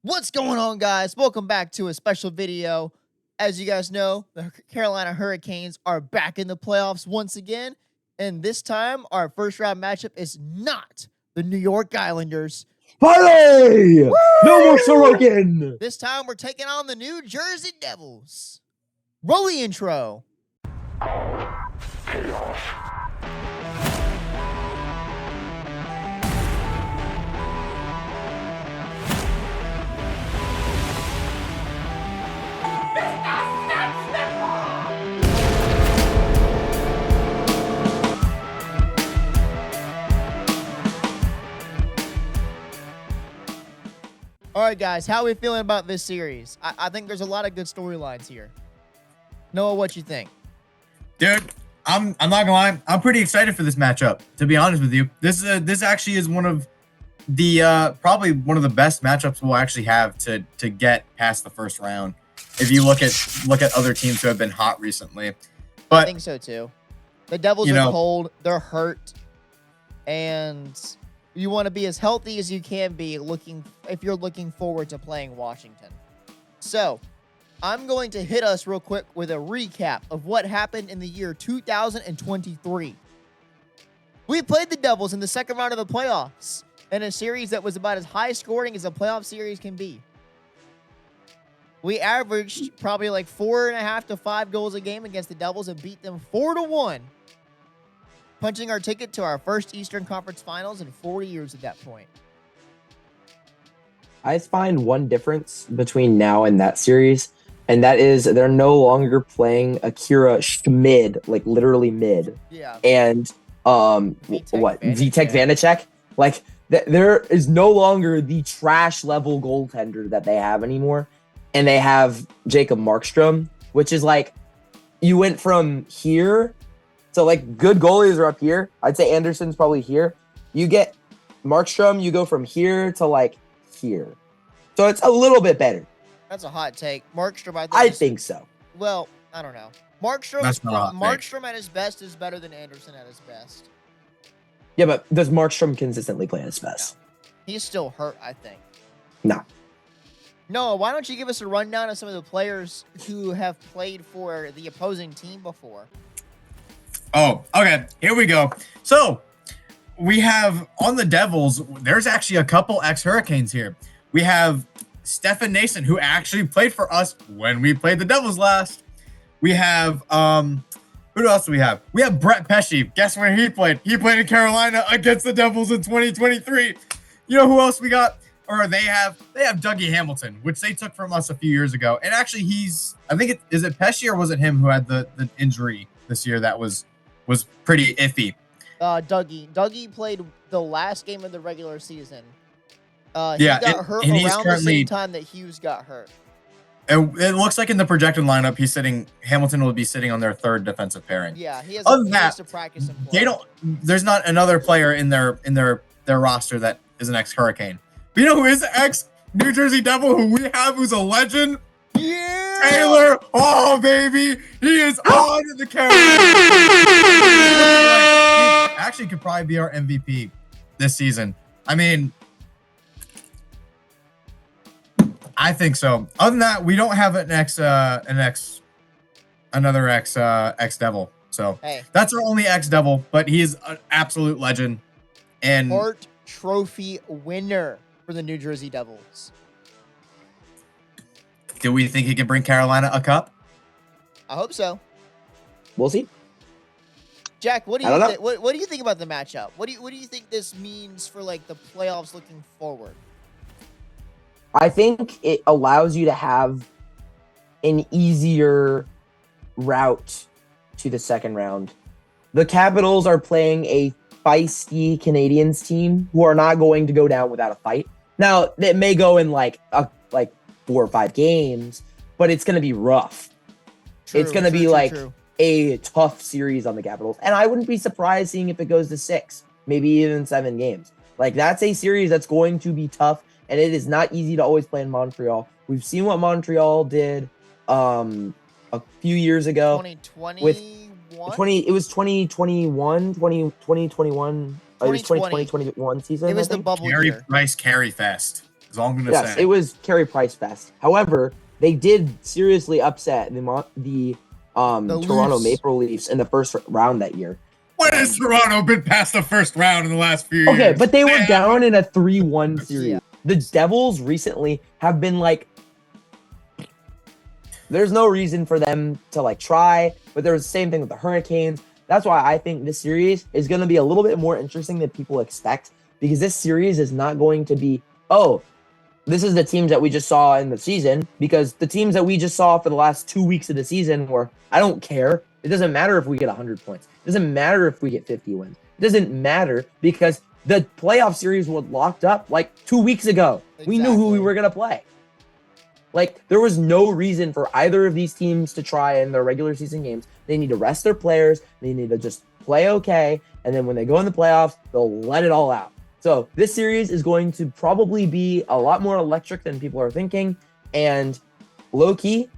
What's going on, guys? Welcome back to a special video. As you guys know, the Carolina Hurricanes are back in the playoffs once again. And this time, our first round matchup is not the New York Islanders. Finally! Woo! No more Sorokin! This time, we're taking on the New Jersey Devils. Roll the intro. All right, guys, how are we feeling about this series? I think there's a lot of good storylines here. Noah, what you think? Dude, I'm not gonna lie. I'm pretty excited for this matchup. To be honest with you, this actually is one of the probably one of the best matchups we'll actually have to get past the first round. If you look at other teams who have been hot recently, but I think so too. The Devils are cold. They're hurt, and you want to be as healthy as you can be if you're looking forward to playing Washington. So, I'm going to hit us real quick with a recap of what happened in the year 2023. We played the Devils in the second round of the playoffs in a series that was about as high scoring as a playoff series can be. We averaged probably like 4.5 to 5 goals a game against the Devils and beat them 4-1. Punching our ticket to our first Eastern Conference Finals in 40 years at that point. I find one difference between now and that series, and that is they're no longer playing Akira Schmid, like literally mid. Yeah. And Vitek Vanacek? Like there is no longer the trash level goaltender that they have anymore. And they have Jacob Markstrom, which is like you went from here. So, like, good goalies are up here. I'd say Anderson's probably here. You get Markstrom, you go from here to, like, here. So, it's a little bit better. That's a hot take. Markstrom, I think so. Well, I don't know. Markstrom at his best is better than Anderson at his best. Yeah, but does Markstrom consistently play at his best? No. He's still hurt, I think. No. Noah, why don't you give us a rundown of some of the players who have played for the opposing team before? Oh, okay. Here we go. So we have on the Devils, there's actually a couple ex-Hurricanes here. We have Stefan Nason, who actually played for us when we played the Devils last. We have who else do we have? We have Brett Pesce. Guess where he played? He played in Carolina against the Devils in 2023. You know who else we got? Or they have Dougie Hamilton, which they took from us a few years ago. And actually is it Pesce or was it him who had the injury this year that was pretty iffy? Dougie played the last game of the regular season. He got hurt around the same time that Hughes got hurt. It looks like in the projected lineup, Hamilton will be sitting on their third defensive pairing. Yeah, he has to practice and play. There's not another player in their roster that is an ex-Hurricane. But you know who is an ex-New Jersey Devil who we have who's a legend? Yeah! Taylor, oh baby, he is on the Carolina. He actually could probably be our MVP this season. I mean, I think so. Other than that, we don't have another ex-Devil. So hey, that's our only ex-Devil, but he is an absolute legend and Hart Trophy winner for the New Jersey Devils. Do we think he can bring Carolina a cup? I hope so. We'll see. Jack, what do you think? What do you think about the matchup? What do you think this means for like the playoffs looking forward? I think it allows you to have an easier route to the second round. The Capitals are playing a feisty Canadiens team who are not going to go down without a fight. Now, it may go in like 4 or 5 games, but it's going to be rough. It's going to be a tough series on the Capitals. And I wouldn't be surprised seeing if it goes to 6, maybe even 7 games. Like, that's a series that's going to be tough, and it is not easy to always play in Montreal. We've seen what Montreal did a few years ago. 2021? It was 2021 season. It was the bubble Carey year. Price Carey Fest. That's all I'm gonna Yes, say. it was Carey Price fest. However, they did seriously upset the Toronto Leafs. Maple Leafs in the first round that year. When has Toronto been past the first round in the last few years? Okay, but they were Man. down in a 3-1 series. Yeah. The Devils recently have been like, there's no reason for them to like try, but there was the same thing with the Hurricanes. That's why I think this series is going to be a little bit more interesting than people expect, because this series is not going to be, oh, this is the teams that we just saw in the season, because the teams that we just saw for the last 2 weeks of the season were, I don't care. It doesn't matter if we get 100 points. It doesn't matter if we get 50 wins. It doesn't matter because the playoff series was locked up like 2 weeks ago. We knew who we Exactly. were going to play. Like, there was no reason for either of these teams to try in their regular season games. They need to rest their players. They need to just play okay. And then when they go in the playoffs, they'll let it all out. So this series is going to probably be a lot more electric than people are thinking. And low key,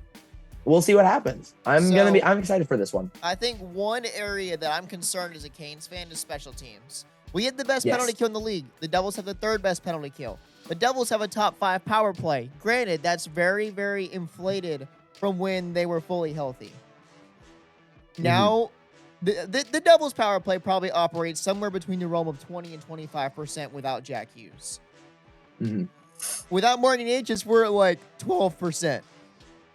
we'll see what happens. I'm excited for this one. I think one area that I'm concerned as a Canes fan is special teams. We had the best Yes. penalty kill in the league. The Devils have the third best penalty kill. The Devils have a top 5 power play. Granted, that's very, very inflated from when they were fully healthy. Now, the Devils power play probably operates somewhere between the realm of 20 and 25% without Jack Hughes. Mhm. Without Morgan Aegis, we're at like 12%.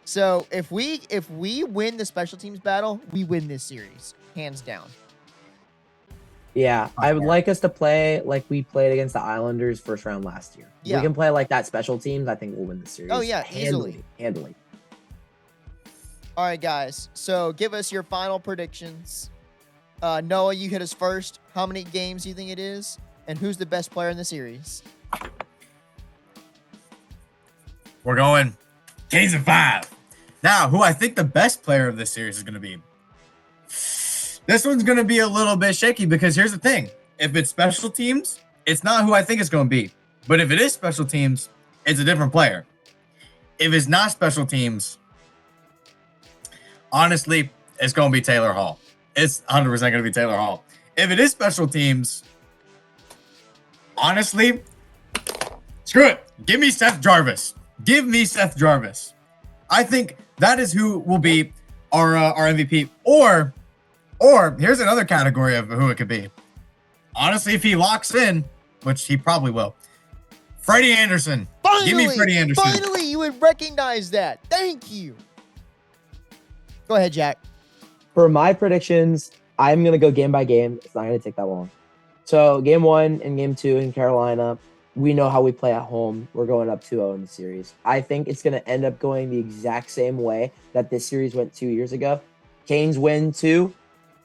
So if we win the special teams battle, we win this series, hands down. Yeah, I would like us to play like we played against the Islanders first round last year. If Yeah. we can play like that special teams, I think we'll win the series. Oh, yeah, easily. Handily. All right, guys. So give us your final predictions. Noah, you hit us first. How many games do you think it is? And who's the best player in the series? We're going Canes in 5. Now, who I think the best player of this series is going to be. This one's going to be a little bit shaky because here's the thing. If it's special teams, it's not who I think it's going to be. But if it is special teams, it's a different player. If it's not special teams, honestly, it's going to be Taylor Hall. It's 100% going to be Taylor Hall. If it is special teams, honestly, screw it. Give me Seth Jarvis. Give me Seth Jarvis. I think that is who will be our MVP. Or here's another category of who it could be. Honestly, if he locks in, which he probably will, Freddie Anderson. Finally, Give me Freddie Anderson. Finally, you would recognize that. Thank you. Go ahead, Jack. For my predictions, I'm going to go game by game. It's not going to take that long. So game 1 and game 2 in Carolina, we know how we play at home. We're going up 2-0 in the series. I think it's going to end up going the exact same way that this series went 2 years ago. Canes win 2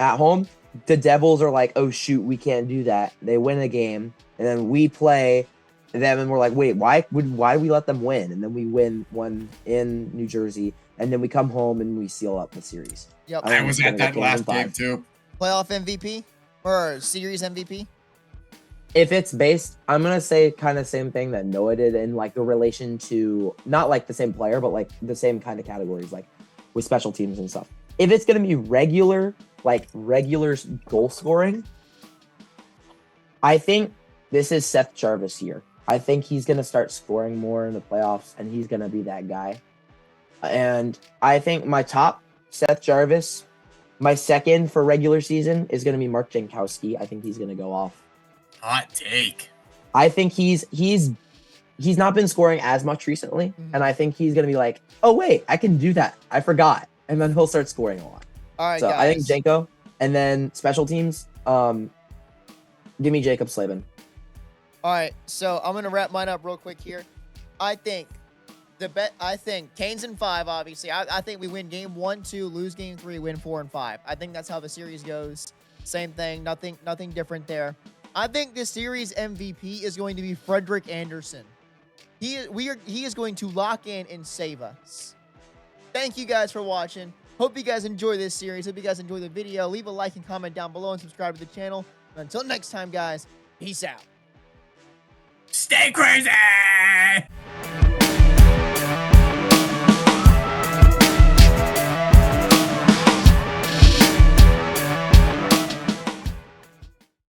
at home. The Devils are like, oh, shoot, we can't do that. They win a game, and then we play them, and we're like, wait, why do we let them win? And then we win one in New Jersey, and then we come home and we seal up the series. Yep. I was at that last game, too. Playoff MVP or series MVP? If it's based, I'm going to say kind of same thing that Noah did in like the relation to not like the same player, but like the same kind of categories, like with special teams and stuff. If it's going to be regular goal scoring, I think this is Seth Jarvis here. I think he's going to start scoring more in the playoffs, and he's going to be that guy. And I think my top, Seth Jarvis. My second for regular season is going to be Mark Jankowski. I think he's going to go off. Hot take. I think he's not been scoring as much recently, and I think he's going to be like, oh, wait, I can do that. I forgot. And then he'll start scoring a lot. All right, So guys. I think Janko, and then special teams, give me Jacob Slavin. All right, so I'm gonna wrap mine up real quick here. I think Canes in 5. Obviously, I think we win game 1, 2, lose game 3, win 4 and 5. I think that's how the series goes. Same thing, nothing different there. I think this series MVP is going to be Frederick Anderson. He is going to lock in and save us. Thank you guys for watching. Hope you guys enjoy this series. Hope you guys enjoy the video. Leave a like and comment down below and subscribe to the channel. And until next time, guys, peace out. Stay crazy!